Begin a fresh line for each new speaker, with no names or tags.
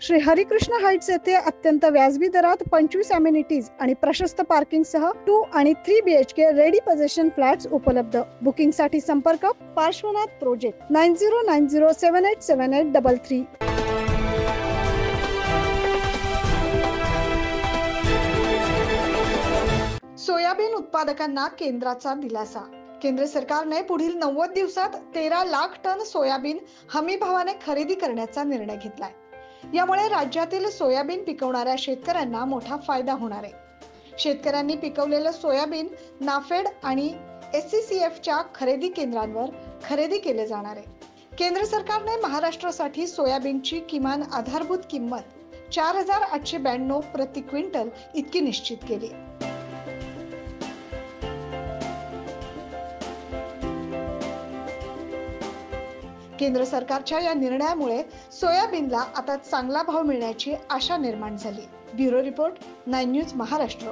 Shri Harikrishna Heights येथे अत्यंत व्याजबी दरात 25 अमेनिटीज आणि प्रशस्त पार्किंगसह 2 आणि 3 BHK रेडी पोझिशन फ्लॅट्स उपलब्ध। बुकिंग साठी संपर्क पार्श्वनाथ प्रोजेक्ट 9090787833। सोयाबीन उत्पादकांना केंद्राचा दिलासा। केंद्र सरकारने पुढील 90 दिवसात 13 लाख टन सोयाबीन हमी भावाने खरेदी करण्याचा निर्णय घेतलाय। यामुळे राज्यातील सोयाबीन पिकवणाऱ्या शेतकऱ्यांना मोठा फायदा होणार आहे। शेतकऱ्यांनी पिकवलेलं सोयाबीन नाफेड आणि SCCFच्या खरेदी केंद्रांवर खरेदी केले जाणार आहे। केंद्र सरकारने महाराष्ट्रासाठी सोयाबीनची किमान आधारभूत किंमत 4892 प्रति क्विंटल इतकी निश्चित केली। केंद्र सरकारच्या या निर्णयामुळे सोयाबीनला आता चांगला भाव मिळण्याची आशा निर्माण झाली। Bureau report 9 news Maharashtra.